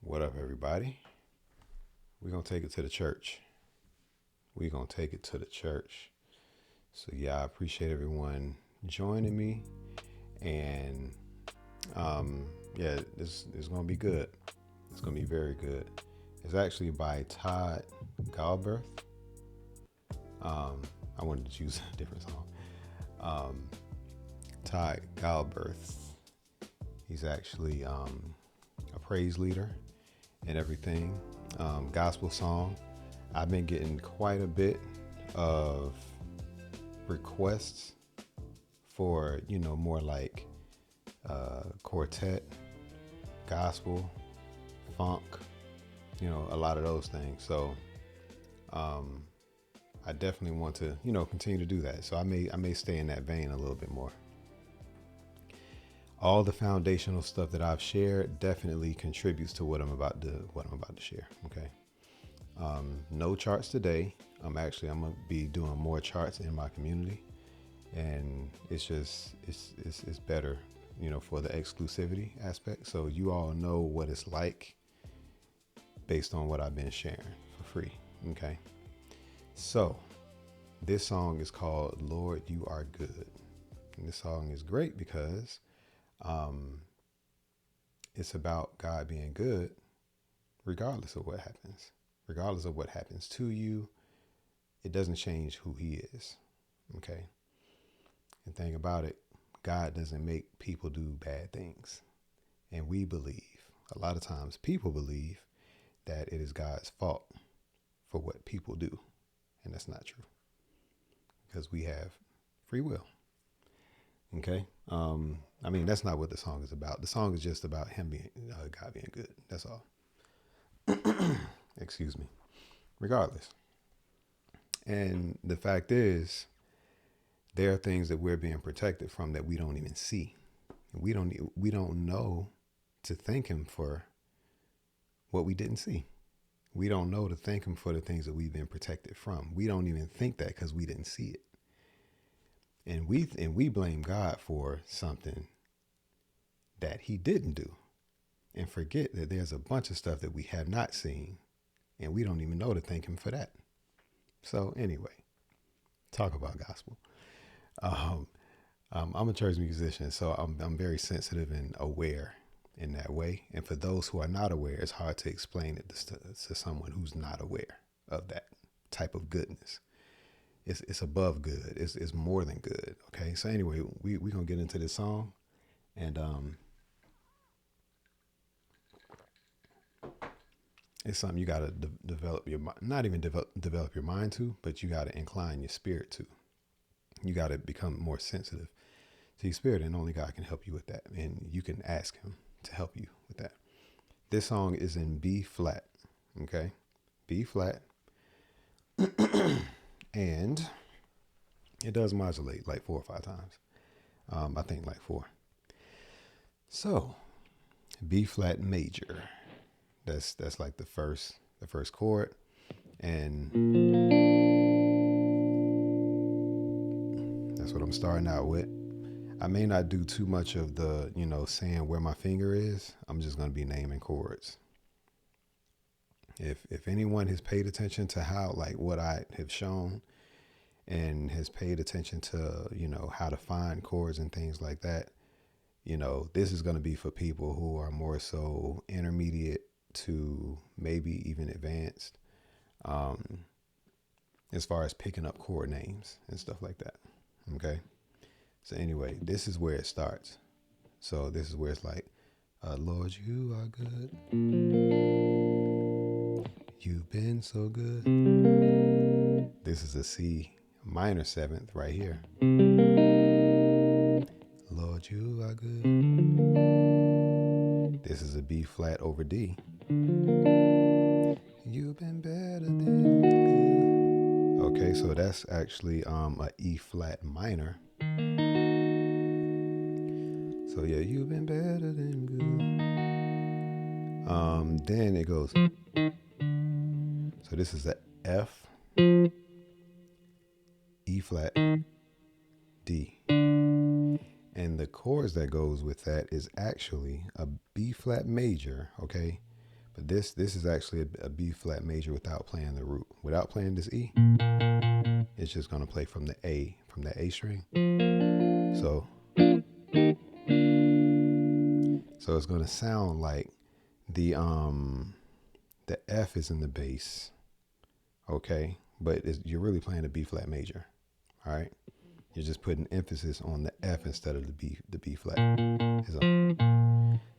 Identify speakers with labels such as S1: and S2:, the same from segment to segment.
S1: What up, everybody? We're going to take it to the church. We're going to take it to the church. So, yeah, I appreciate everyone joining me. And, yeah, this is going to be good. It's going to be very good. It's actually by Todd Galberth. I wanted to choose a different song. Todd Galberth. He's actually a praise leader and everything. Gospel song. I've been getting quite a bit of requests for, more like quartet, gospel, funk, a lot of those things. So I definitely want to, continue to do that. So I may stay in that vein a little bit more. All the foundational stuff that I've shared definitely contributes to what I'm about to share. Okay. No charts today. I'm gonna be doing more charts in my community, and it's better, for the exclusivity aspect. So you all know what it's like based on what I've been sharing for free. Okay. So this song is called "Lord, You Are Good," and this song is great because it's about God being good regardless of what happens. Regardless of what happens to you, it doesn't change who he is. Okay? And think about it, God doesn't make people do bad things. And we believe, a lot of times people believe that it is God's fault for what people do. And that's not true. Because we have free will. Okay? That's not what the song is about. The song is just about him being, God being good. That's all. Excuse me. Regardless. And the fact is, there are things that we're being protected from that we don't even see. We don't know to thank him for what we didn't see. We don't know to thank him for the things that we've been protected from. We don't even think that because we didn't see it. And we blame God for something that he didn't do, and forget that there's a bunch of stuff that we have not seen, and we don't even know to thank him for that. So anyway, talk about gospel. I'm a church musician, so I'm very sensitive and aware in that way. And for those who are not aware, it's hard to explain it to someone who's not aware of that type of goodness. It's above good. It's more than good. Okay. So anyway, we gonna get into this song, and it's something you gotta develop your mind. Not even develop your mind to, but you gotta incline your spirit to. You gotta become more sensitive to your spirit, and only God can help you with that. And you can ask him to help you with that. This song is in B flat. Okay, B flat. And it does modulate like 4 or 5 times. I think like 4. So B flat major. That's like the first chord. And that's what I'm starting out with. I may not do too much of the, saying where my finger is. I'm just going to be naming chords. If anyone has paid attention to how, like what I have shown, and has paid attention to, how to find chords and things like that, this is going to be for people who are more so intermediate to maybe even advanced, as far as picking up chord names and stuff like that. Okay. So anyway, this is where it starts. So this is where it's like, Lord, you are good. You've been so good. This is a C minor 7th right here. Lord, you are good. This is a B flat over D. You've been better than good. Okay, so that's actually a E flat minor. So yeah, you've been better than good. Then it goes. So this is a F, E flat, D. And the chords that goes with that is actually a B flat major, okay? But this is actually a B flat major without playing the root. Without playing this E, it's just gonna play from the A string. So it's gonna sound like the F is in the bass, okay, but you're really playing a B flat major. All right, you're just putting emphasis on the F instead of the B flat.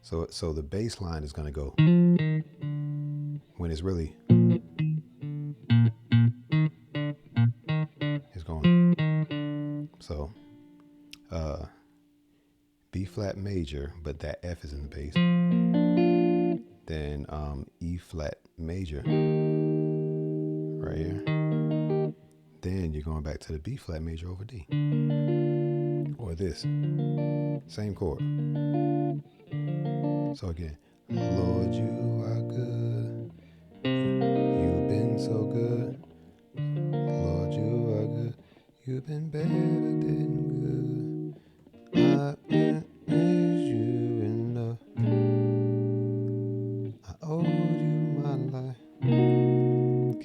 S1: So the bass line is gonna go when it's really it's going. So B flat major, but that F is in the bass. Then E flat major right here. Then you're going back to the B flat major over D. Or this. Same chord. So again, Lord, you are good. You've been so good. Lord, you are good. You've been better than good. I can't praise you enough. I owe you my life.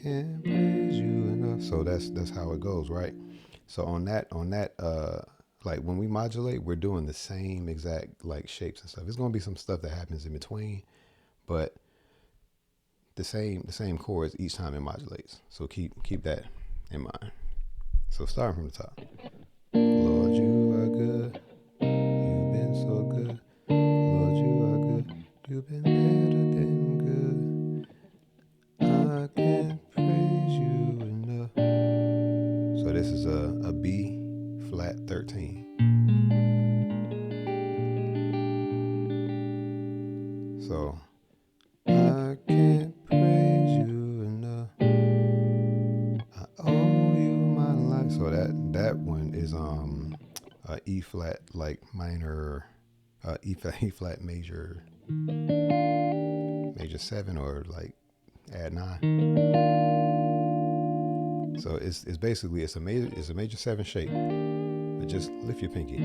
S1: Can't praise you enough. So that's how it goes, right? So on that like when we modulate, we're doing the same exact like shapes and stuff. There's gonna be some stuff that happens in between, but the same chords each time it modulates. So keep that in mind. So starting from the top. Lord, you are good. You've been so good. Lord, you are good. You've been better than good. I can't praise you enough. So this is a B flat 13. So I can't praise you enough. I owe you my life. So that one is E flat like minor, E flat major 7 or like add 9. So it's basically it's a major 7 shape, but just lift your pinky.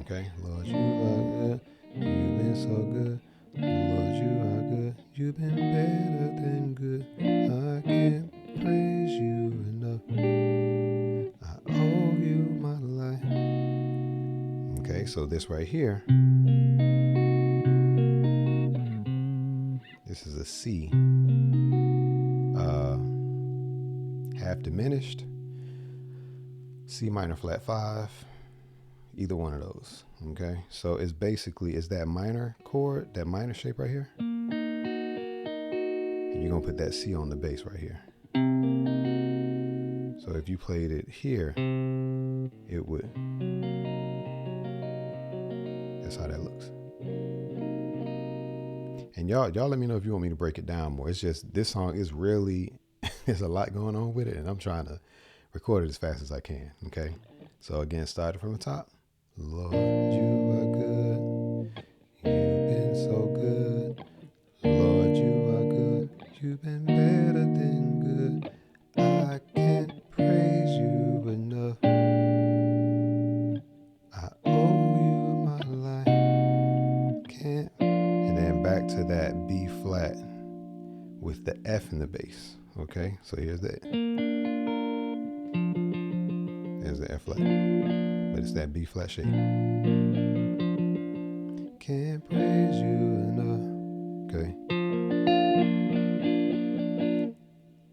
S1: Okay, Lord, you are good. You've been so good. Lord, you are good. You've been better than good. I can't praise you enough. I owe you my life. Okay, so this right here, this is a C, half diminished, C minor flat 5, either one of those. Okay, so it's that minor chord, that minor shape right here, and you're gonna put that C on the bass right here. So if you played it here, it would. That's how that looks. And y'all let me know if you want me to break it down more. It's just this song is really there's a lot going on with it, and I'm trying to record it as fast as I can. Okay, so again, starting from the top. Lord, you are good. You've been so good. Lord, you are good. You've been better than good. I can't praise you enough. I owe you my life. Can't. And then back to that B flat with the F in the bass. Okay, so here's the F flat, but it's that B flat shape. Can't praise you enough. Okay.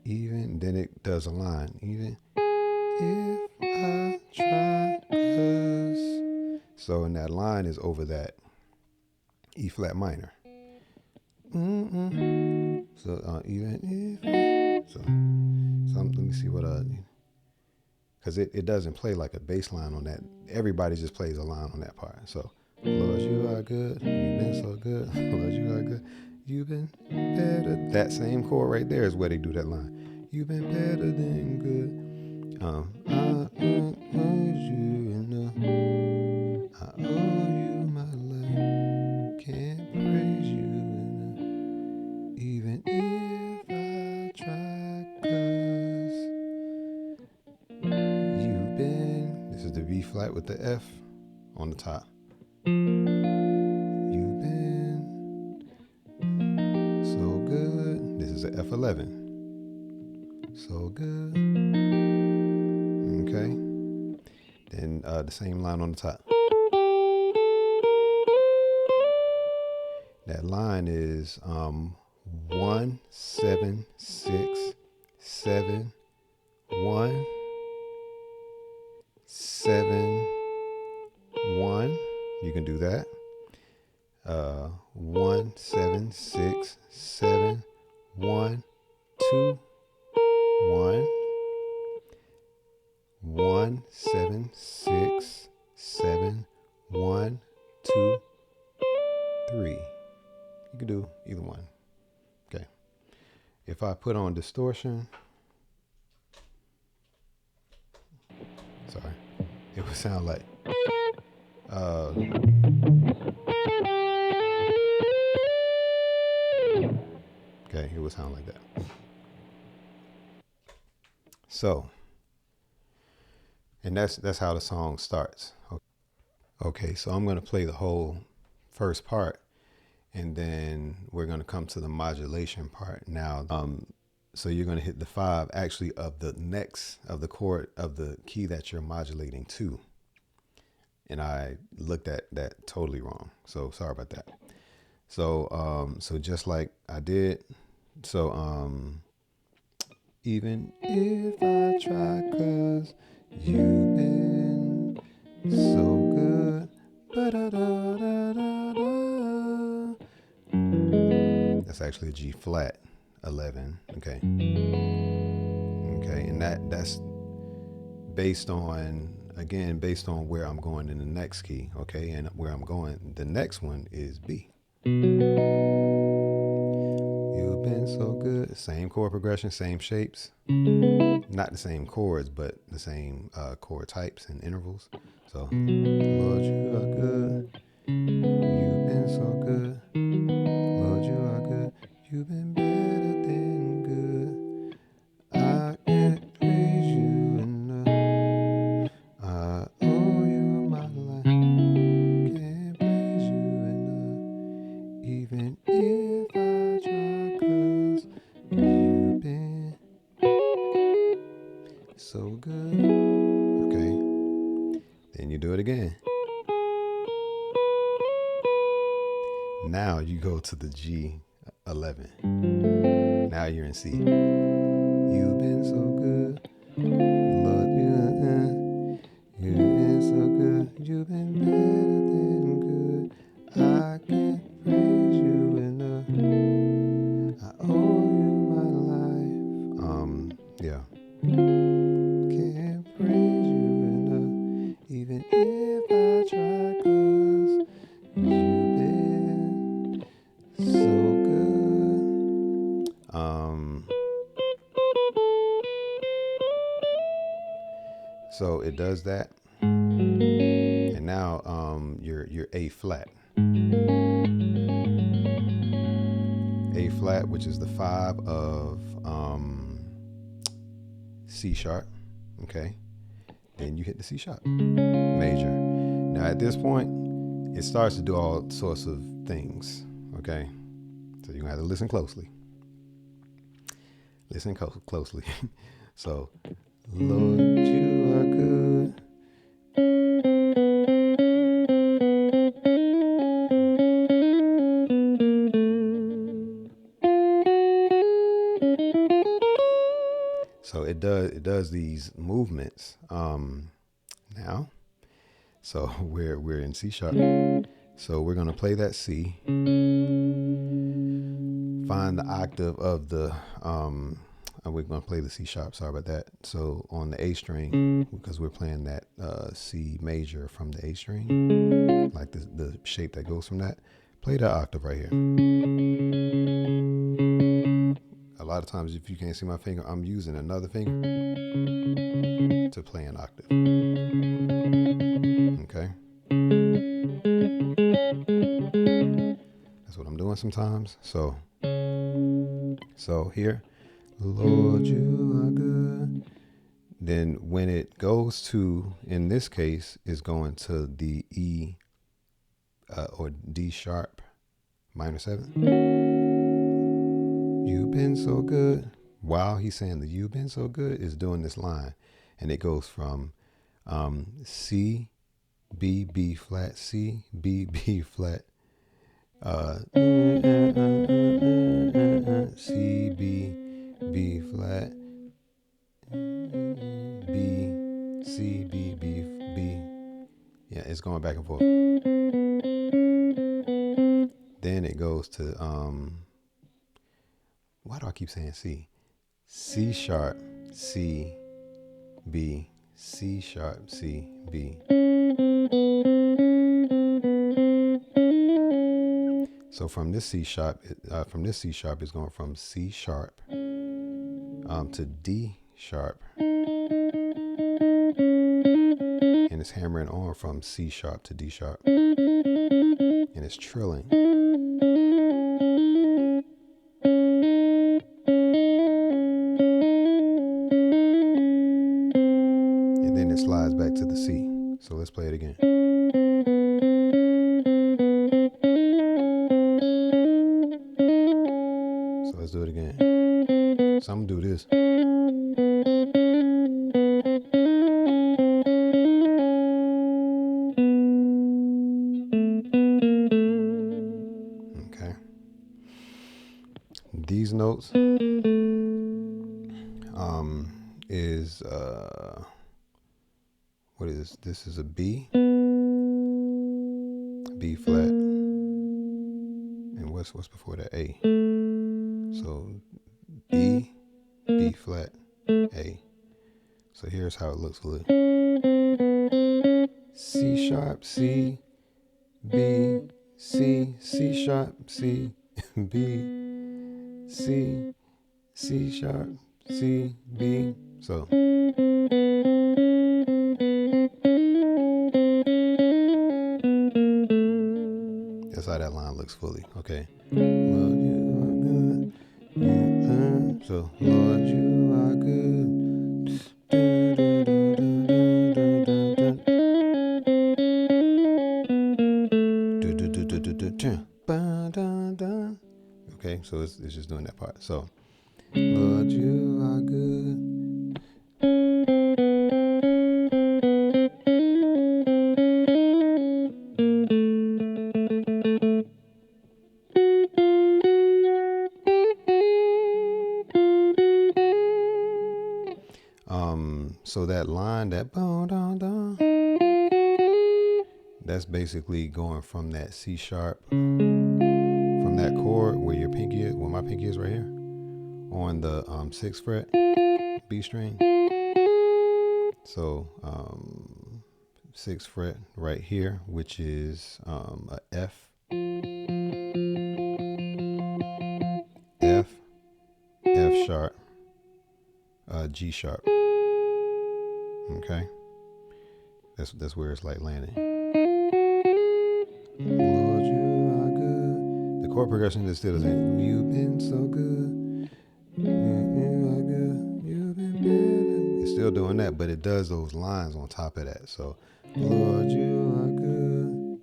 S1: Even then it does a line. Even if I try, 'cause. So in that line is over that E flat minor. So even if let me see what because it doesn't play like a bass line on that. Everybody just plays a line on that part. So Lord, you are good. You've been so good. Lord, you are good. You've been better. That same chord right there is where they do that line. You've been better than good. I praise you enough. I owe you my life. Can't praise you enough. Even if I try, 'cause you've been. This is the B flat with the F on the top. You've been F11. So good. Okay. Then the same line on the top. That line is 1 7 6 7 1 7 1. You can do that. 1 7 6 7 1 2 1 1 7 6 7 1 2 3. You can do either one. Okay. If I put on distortion, sorry, it would sound like okay, it would sound like that. So, and that's how the song starts. Okay, so I'm going to play the whole first part, and then we're going to come to the modulation part. Now, so you're going to hit the 5 actually of the next of the chord of the key that you're modulating to. And I looked at that totally wrong. So sorry about that. So so just like I did. So even if I try, 'cause you've been so good. Ba-da-da-da-da-da. That's actually a G flat 11. Okay. Okay, and that's based on, again, based on where I'm going in the next key. Okay, and where I'm going, the next one is B. You've been so good. Same chord progression, same shapes. Not the same chords, but the same chord types and intervals. So, Lord, you are good. You've been so good. Lord, you are good. You've been better than good. I can't praise you enough. I owe you my life. Can't praise you enough. Even if I try, 'cause you've been so good. Okay. Then you do it again. Now you go to the G11. Now you're in C. You've been so good. Lord, you've been so good. You've been better than good. I can't praise you enough. I owe you my life. Yeah. Can't praise you enough. Even if I try, 'cause you've been so good. So it does that. And now you're A flat. A flat, which is the 5 of C sharp. Okay. Then you hit the C sharp major. Now at this point, it starts to do all sorts of things. Okay. So you're gonna have to listen closely. Listen closely. So, Lord, you are good. So it does these movements now. So we're in C sharp. So we're gonna play that C. Find the octave of the we're gonna play the C sharp. Sorry about that. So on the A string, because we're playing that C major from the A string, like the shape that goes from that. Play that octave right here. A lot of times, if you can't see my finger, I'm using another finger to play an octave. Okay. That's what I'm doing sometimes. So here, Lord, you are good. Then when it goes to, in this case, is going to the E or D sharp minor 7. You've been so good. While he's saying the you've been so good is doing this line. And it goes from C, B, B flat, C, B, B flat, C, B, B flat, B, C, B, B, B. Yeah, it's going back and forth. Then it goes to, why do I keep saying C? C sharp, C, B, C sharp, C, B. So from this C sharp, it's going from C sharp to D sharp, and it's hammering on from C sharp to D sharp, and it's trilling. And then it slides back to the C. So let's play it again. So let's do it again. So I'm gonna do this. Okay. These notes is what is this? This is a B, B flat, and what's before that? A. So B, B flat, A. So here's how it looks good. C sharp, C, B, C, C sharp, C, B, C, C sharp, C, B. So that's how that line looks fully. Okay. Lord, you are good. So, Lord, you are good. Okay, so it's just doing that part. So, Lord, you are good. So that line, that that's basically going from that C sharp, from that chord where your pinky is, where my pinky is right here, on the 6th fret B string. So 6th fret right here, which is a F, F sharp, G sharp. Okay, that's where it's like landing. Lord, you are good. The chord progression is still the same. You've been so good. You are good. You've been better. It's still doing that, but it does those lines on top of that. So, Lord, you are good.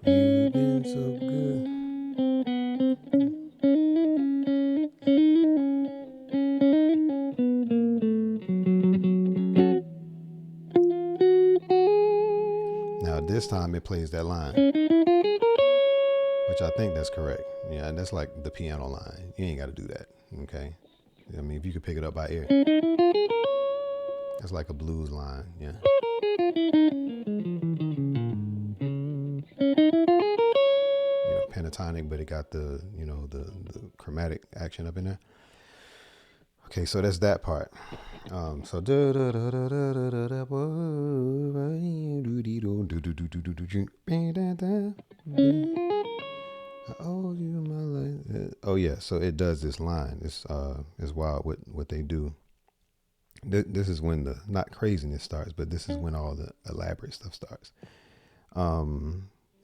S1: You've been so good. Now this time it plays that line, which I think that's correct. Yeah, that's like the piano line. You ain't got to do that. Okay. I mean, if you could pick it up by ear, that's like a blues line. Yeah. Pentatonic, but it got the the chromatic action up in there. Okay, so that's that part. So oh yeah, so it does this line. It's wild what they do. This is when the not craziness starts, but this is when all the elaborate stuff starts.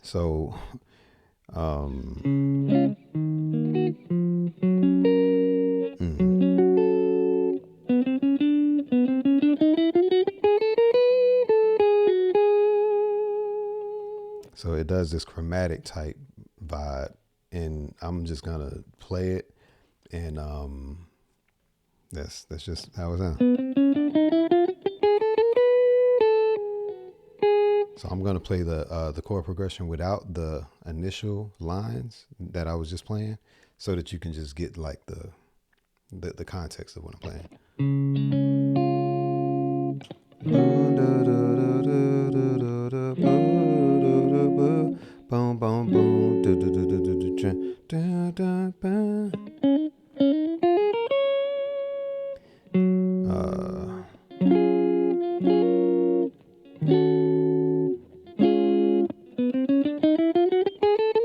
S1: So So it does this chromatic type vibe, and I'm just gonna play it. And that's just how it sounds. So I'm gonna play the chord progression without the initial lines that I was just playing, so that you can just get like the context of what I'm playing. Boom, boom, boom.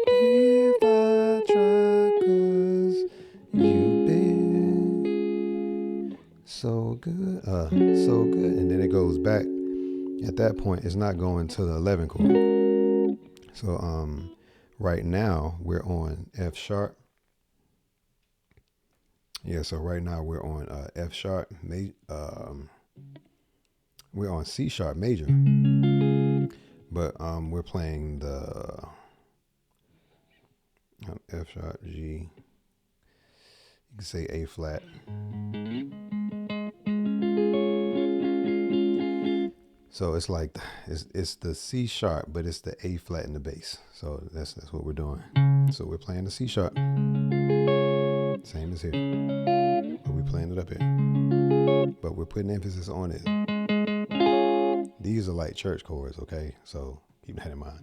S1: If I try, 'cause you've been so good, so good. And then it goes back. At that point, it's not going to the 11 chord. So right now we're on F sharp. Yeah, so right now we're on F sharp. We're on C sharp major, but we're playing the F sharp, G. You can say A flat. So it's like it's the C sharp, but it's the A flat in the bass. So that's what we're doing. So we're playing the C sharp, same as here, but we're playing it up here. But we're putting emphasis on it. These are like church chords, okay? So keep that in mind.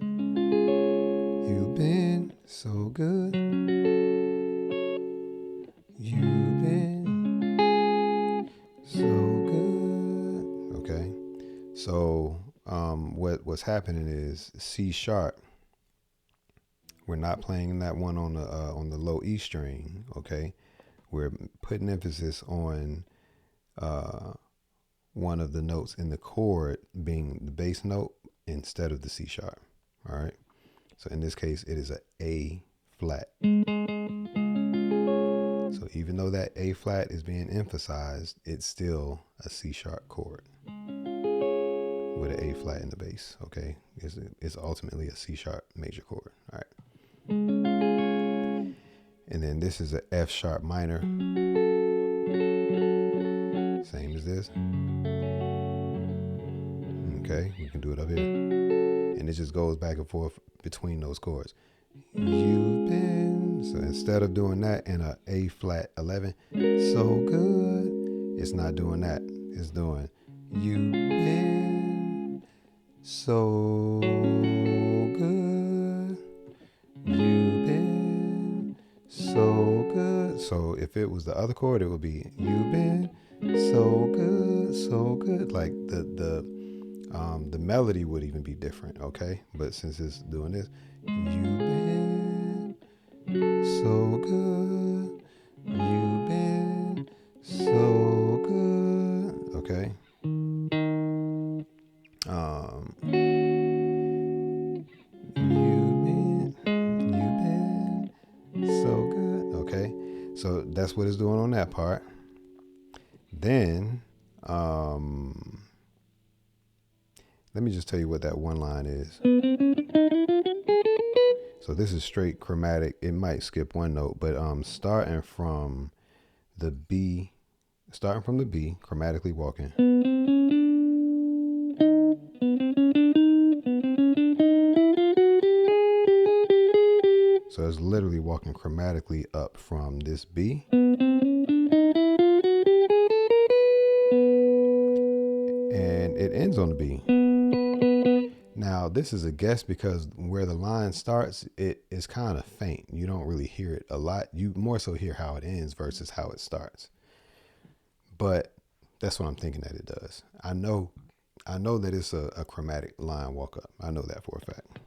S1: You've been so good. You've been so good. Okay. So what's happening is C sharp. We're not playing that one on the low E string, okay? We're putting emphasis on one of the notes in the chord being the bass note instead of the C sharp. All right. So in this case, it is a A flat. So even though that A flat is being emphasized, it's still a C sharp chord with an A flat in the bass. Okay. It's ultimately a C sharp major chord. All right. And then this is a F sharp minor. Same as this. Okay, we can do it up here. And it just goes back and forth between those chords. You've been, so instead of doing that in a A flat 11, so good, it's not doing that. It's doing, you've been so good. You've been so good. So if it was the other chord, it would be, you've been so good, so good. Like the melody would even be different, okay? But since it's doing this, you've been so good, you've been so good, okay? You've been so good, okay? So that's what it's doing on that part. Then, let me just tell you what that one line is. So this is straight chromatic. It might skip one note, but starting from the B, chromatically walking. So it's literally walking chromatically up from this B. And it ends on the B. Now, this is a guess because where the line starts, it is kind of faint. You don't really hear it a lot. You more so hear how it ends versus how it starts. But that's what I'm thinking that it does. I know that it's a chromatic line walk up. I know that for a fact.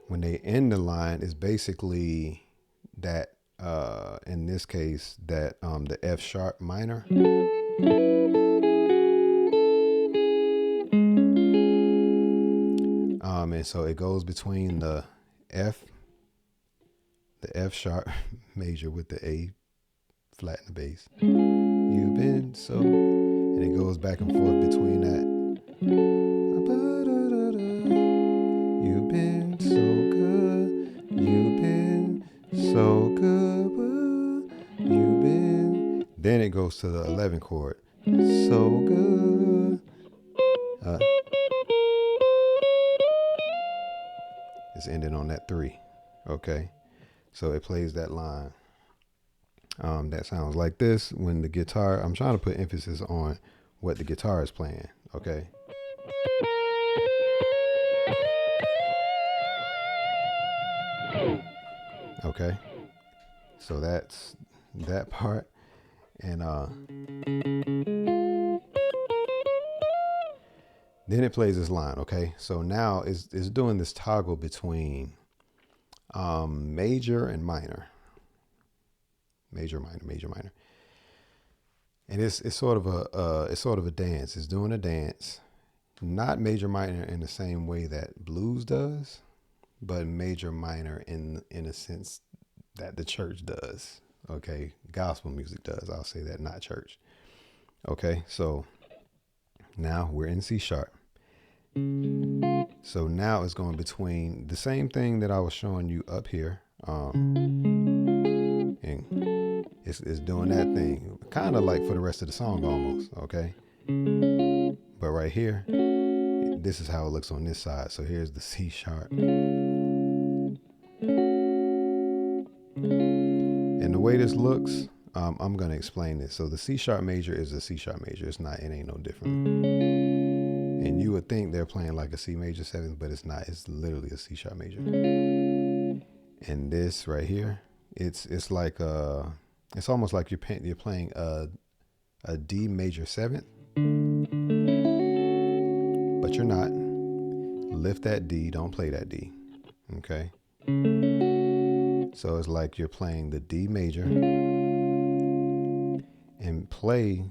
S1: When they end the line, it's basically that, in this case, that the F sharp minor. And so it goes between the F sharp major with the A flat in the bass. You've been so, and it goes back and forth between that. You've been goes to the 11 chord. So good. It's ending on that 3. Okay. So it plays that line. That sounds like this when the guitar, I'm trying to put emphasis on what the guitar is playing. Okay. Okay. So that's that part. And then it plays this line. Okay. So now it's doing this toggle between major and minor. Major, minor, major, minor. And it's sort of a dance. It's doing a dance. Not major minor in the same way that blues does, but major minor in a sense that the church does. Okay, gospel music does. I'll say that, not church. Okay, so now we're in C sharp. So now it's going between the same thing that I was showing you up here. And it's doing that thing, kind of like for the rest of the song almost. Okay, but right here, this is how it looks on this side. So here's the C sharp. And the way this looks, I'm going to explain this. So the C sharp major is a C sharp major. It ain't no different. And you would think they're playing like a C major 7th, but it's not. It's literally a C sharp major. And this right here, it's like it's almost like you're playing a D major 7th, but you're not. Lift that D, don't play that D. Okay. So it's like you're playing the D major and play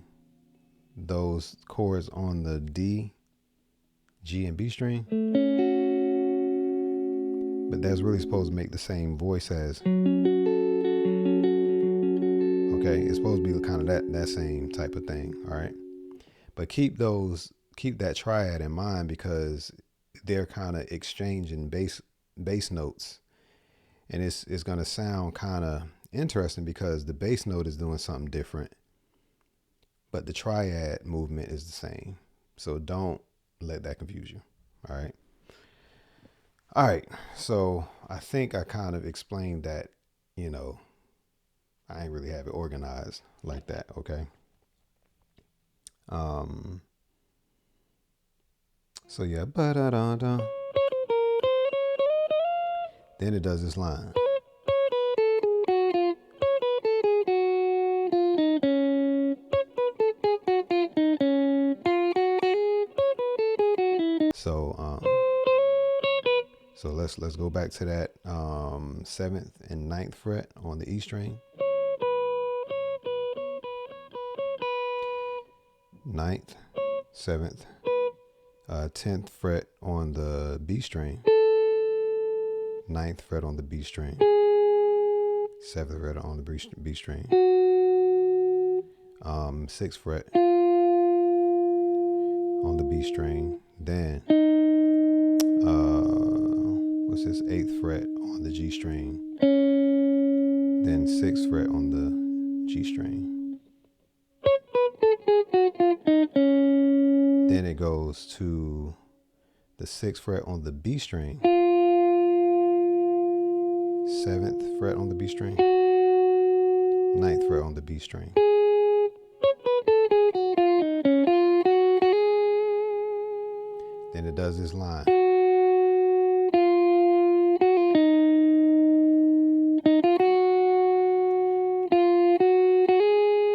S1: those chords on the D, G, and B string. But that's really supposed to make the same voice as. Okay, it's supposed to be kind of that same type of thing. All right. But keep that triad in mind because they're kind of exchanging bass notes. And it's going to sound kind of interesting because the bass note is doing something different, but the triad movement is the same. So don't let that confuse you. All right. All right. So I think I kind of explained that, I ain't really have it organized like that. Okay. So yeah, ba-da-da-da. Then it does this line. So let's go back to that 7th and 9th fret on the E string. 9th, 7th, 10th fret on the B string. 9th fret on the B string, 7th fret on the B string, 6th fret on the B string, then what's this, 8th fret on the G string, then 6th fret on the G string. Then it goes to the 6th fret on the B string, 7th fret on the B string, 9th fret on the B string. Then it does this line.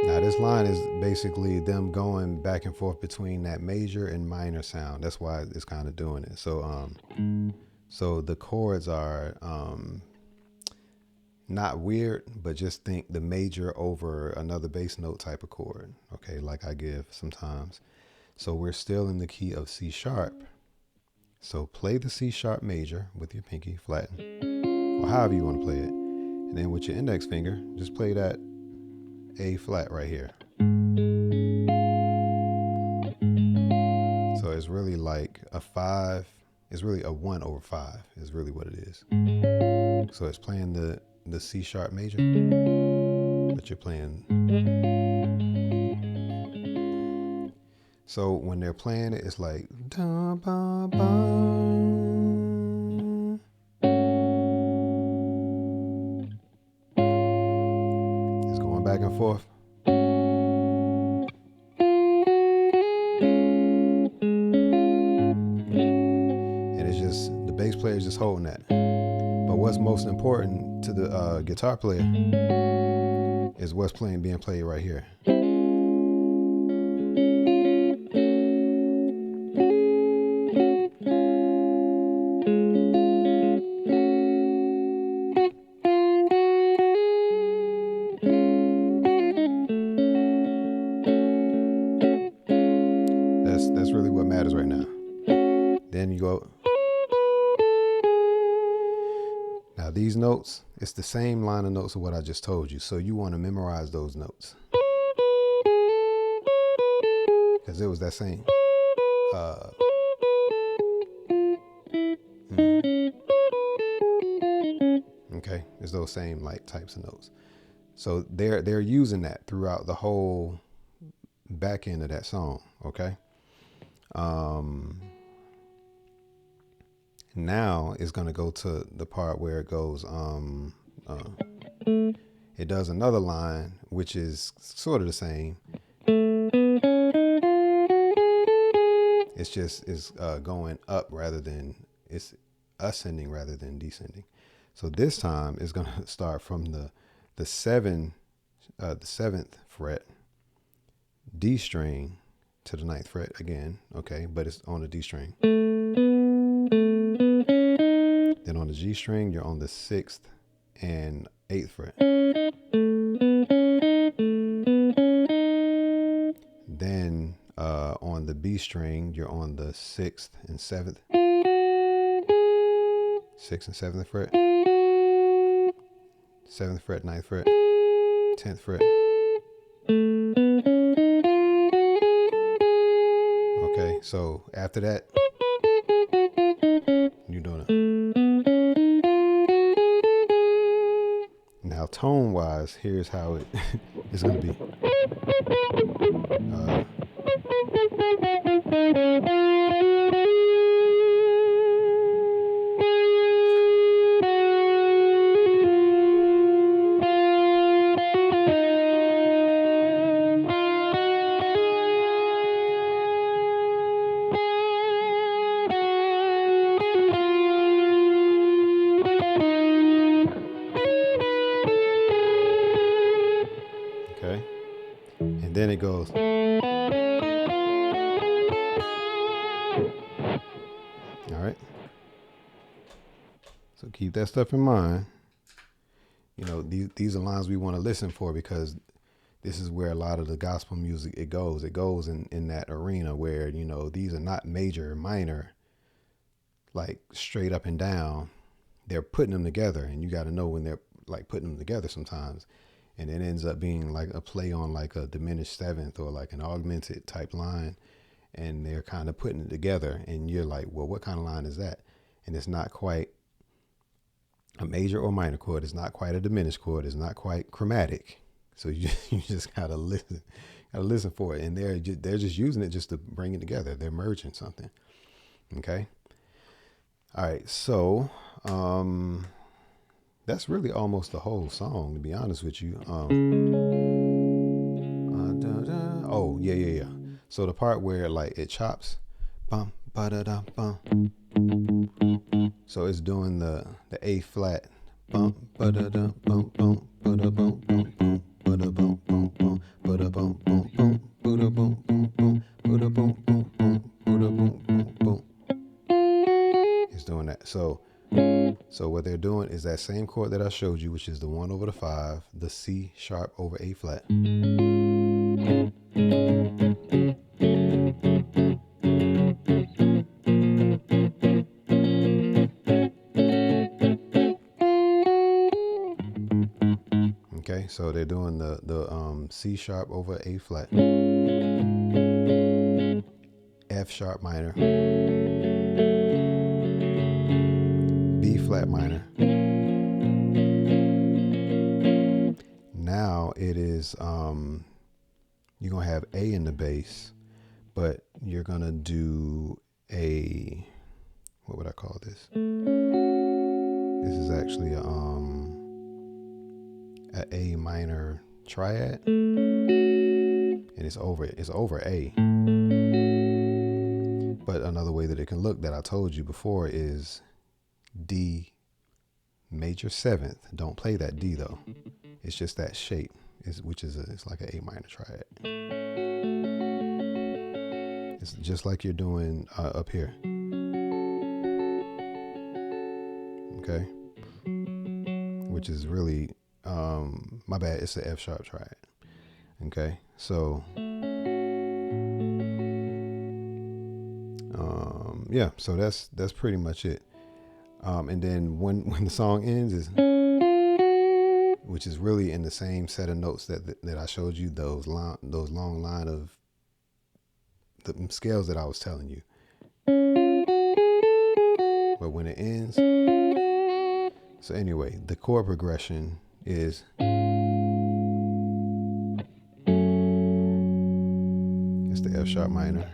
S1: Now this line is basically them going back and forth between that major and minor sound. That's why it's kind of doing it. So the chords are not weird, but just think the major over another bass note type of chord. Okay, like I give sometimes. So we're still in the key of C sharp. So play the C sharp major with your pinky, flatten, or however you want to play it. And then with your index finger, just play that A flat right here. So it's really like a 5. It's really a 1/5 is really what it is. So it's playing the C sharp major, that you're playing. So when they're playing it, it's like da, ba, ba. It's going back and forth. And it's just the bass player is just holding that. But what's most important to the guitar player is what's being played right here. That's really what matters right now. Then you go. Now these notes, it's the same line of notes of what I just told you. So you want to memorize those notes. Because it was that same. Okay, it's those same like types of notes. So they're using that throughout the whole back end of that song. Okay. Now it's going to go to the part where it goes, it does another line, which is sort of the same. It's just, it's going up rather than, it's ascending rather than descending. So this time it's going to start from the seventh fret, D string to the 9th fret again. Okay. But it's on the D string. Then on the G string, you're on the 6th and 8th fret. Then on the B string, you're on the 6th and 7th. 6th and 7th fret. 7th fret, 9th fret, 10th fret. Okay, so after that, you're doing it. Now, tone-wise, here's how it is going to be. Okay, and then it goes. All right. So keep that stuff in mind. You know, these are lines we want to listen for, because this is where a lot of the gospel music, it goes in that arena where, you know, these are not major, minor, like straight up and down. They're putting them together, and you got to know when they're like putting them together sometimes. And it ends up being like a play on like a diminished seventh or like an augmented type line. And they're kind of putting it together. And you're like, well, what kind of line is that? And it's not quite a major or minor chord. It's not quite a diminished chord. It's not quite chromatic. So you just gotta listen for it. And they're just using it just to bring it together. They're merging something. Okay. All right. So, that's really almost the whole song, to be honest with you. Oh, yeah. So the part where like it chops, bum, ba-da-da, bum. So it's doing the A flat, bum, ba-da-da, bum, bum, ba-da, bum, bum, bum, ba-da, bum, bum, bum, ba-da, bum, bum, bum, ba-da, bum, bum, bum, ba-da, bum, bum, bum, ba-da, bum, bum, bum. It's doing that. So what they're doing is that same chord that I showed you, which is the 1 over the 5, the C sharp over A flat. Okay, so they're doing the C sharp over A flat, F sharp minor, B flat minor. Now it is you're gonna have A in the bass, but you're gonna do what would I call this? This is actually a A minor triad, and it's over A. But another way that it can look that I told you before is D major seventh. Don't play that D though. It's just that shape, it's like an A minor triad. It's just like you're doing up here. Okay, which is really my bad. It's the F sharp triad. Okay, so yeah, so that's pretty much it. And then when the song ends is, which is really in the same set of notes that I showed you, those long line of the scales that I was telling you. But when it ends, so anyway, the chord progression is it's the F sharp minor.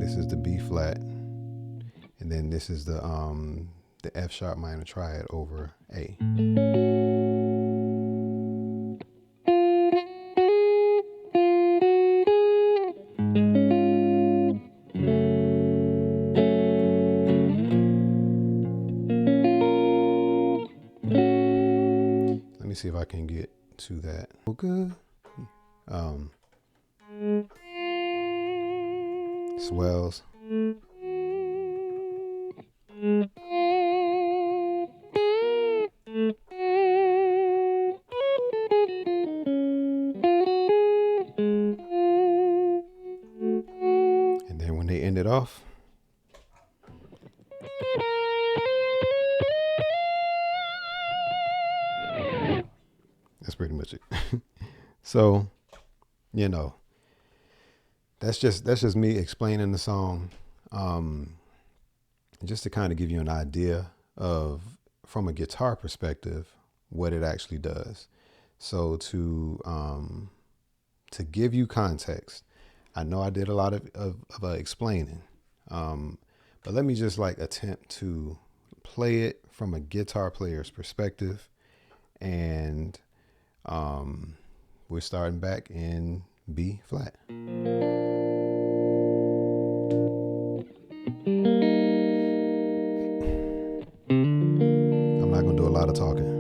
S1: This is the B flat, and then this is the F sharp minor triad over A. Let me see if I can get to that. Oh, good. Swells. And then when they end it off, that's pretty much it. So, that's just me explaining the song, just to kind of give you an idea of, from a guitar perspective, what it actually does. So to give you context, I know I did a lot of explaining, but let me just attempt to play it from a guitar player's perspective, and we're starting back in B flat. I'm not gonna do a lot of talking.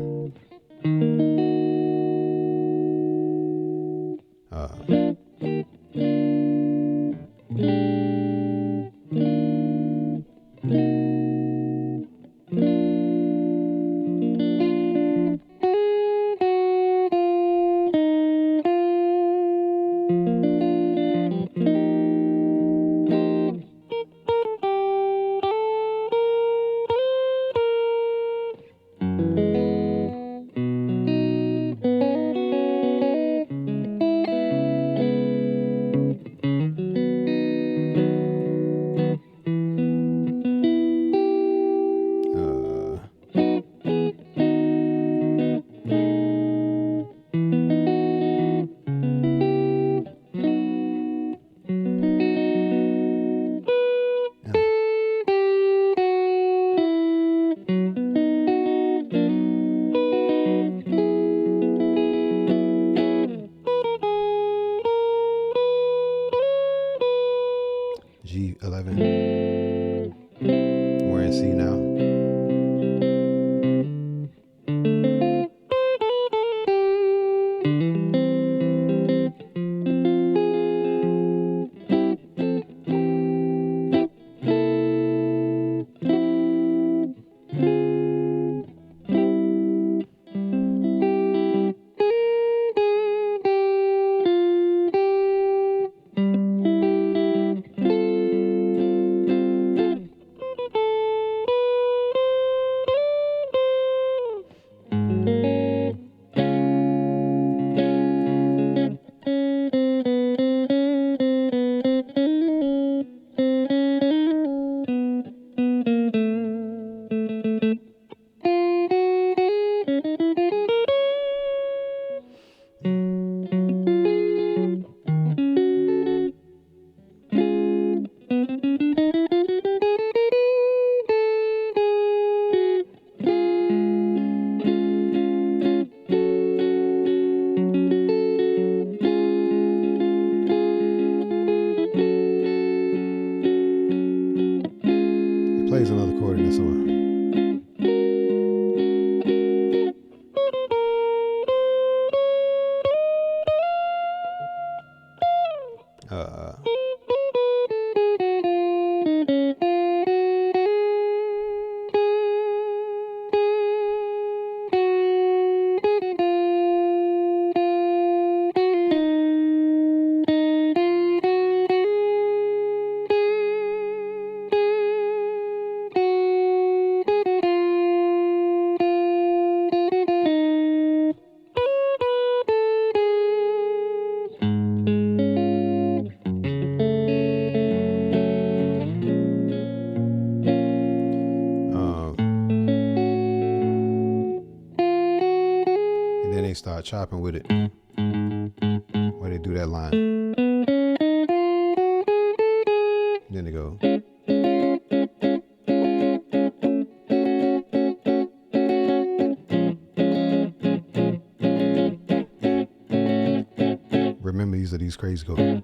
S1: G11. We're in C now. plays another chord in this one. And then they start chopping with it. Where they do that line. Then they go. Remember, these are these crazy chords.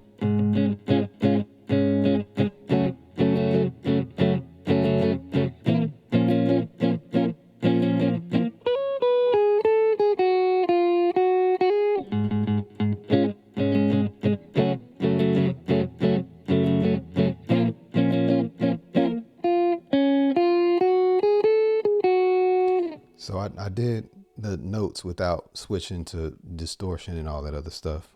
S1: So I did the notes without switching to distortion and all that other stuff.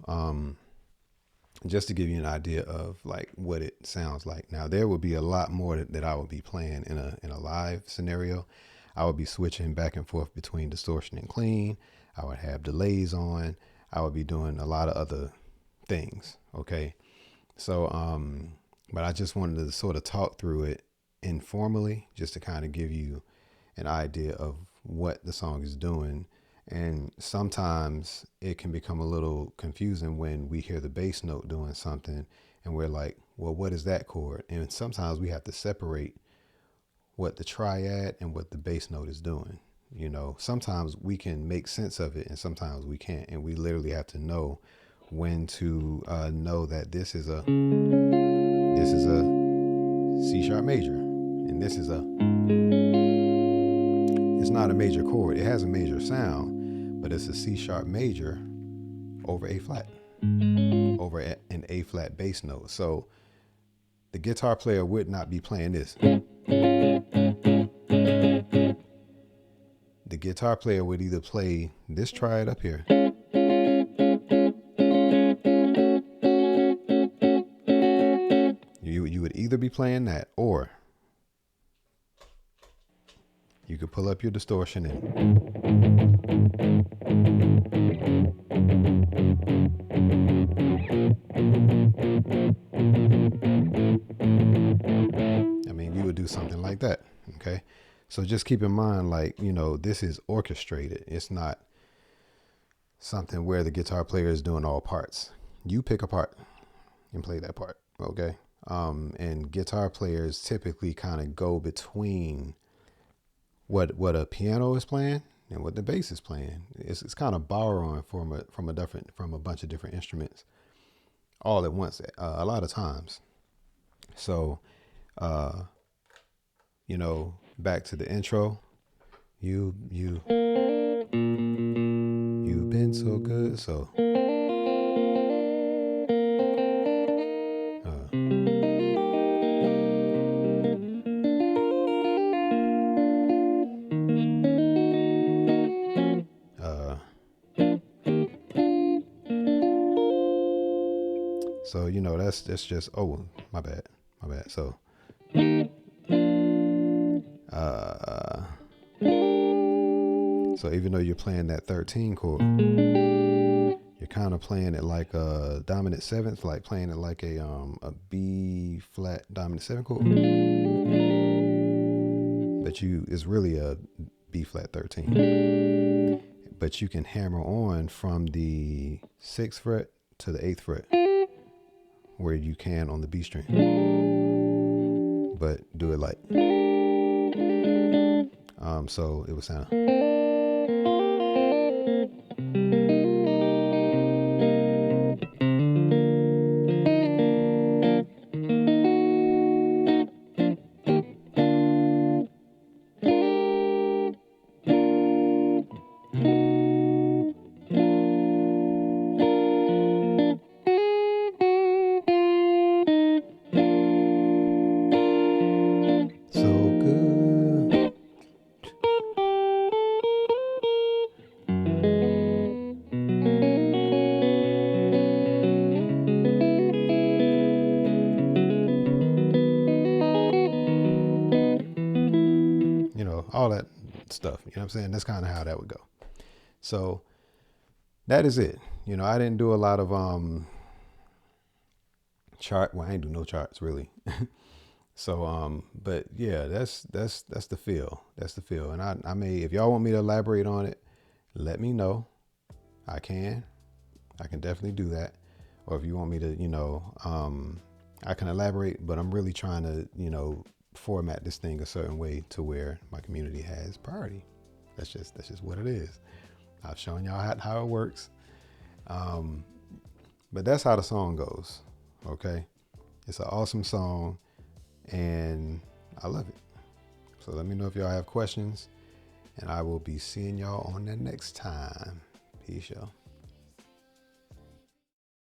S1: Just to give you an idea of like what it sounds like. Now there would be a lot more that I would be playing in a live scenario. I would be switching back and forth between distortion and clean. I would have delays on. I would be doing a lot of other things. Okay. So, but I just wanted to sort of talk through it informally, just to kind of give you an idea of what the song is doing. And sometimes it can become a little confusing when we hear the bass note doing something and we're like, well, what is that chord? And sometimes we have to separate what the triad and what the bass note is doing. You know, sometimes we can make sense of it and sometimes we can't. And we literally have to know when to know that this is a C sharp major, and this is it's not a major chord. It has a major sound, but it's a C sharp major over A flat, over an A flat bass note. So the guitar player would not be playing this. The guitar player would either play this triad up here, you would either be playing that, or you could pull up your distortion and I mean, you would do something like that. Okay. So just keep in mind, like, you know, this is orchestrated. It's not something where the guitar player is doing all parts. You pick a part and play that part. Okay. And guitar players typically kind of go between what a piano is playing and what the bass is playing. It's kind of borrowing from a bunch of different instruments all at once, a lot of times. So, you know, back to the intro. You've been so good. So, so, you know, that's just, oh, my bad. So, so even though you're playing that 13 chord, you're kind of playing it like a dominant seventh, like playing it like a B flat dominant seventh chord. But it's really a B flat 13. But you can hammer on from the 6th fret to the 8th fret, where you can on the B string. But do it like. So it would sound. all that stuff. You know what I'm saying? That's kind of how that would go. So that is it. You know, I didn't do a lot of chart. Well, I ain't do no charts really. So but yeah, that's the feel. That's the feel. And I may, if y'all want me to elaborate on it, let me know. I can definitely do that. Or if you want me to, I can elaborate, but I'm really trying to, format this thing a certain way to where my community has priority. That's just what it is. I've shown y'all how it works. But that's how the song goes. Okay. It's an awesome song and I love it. So let me know if y'all have questions and I will be seeing y'all on the next time. Peace, y'all.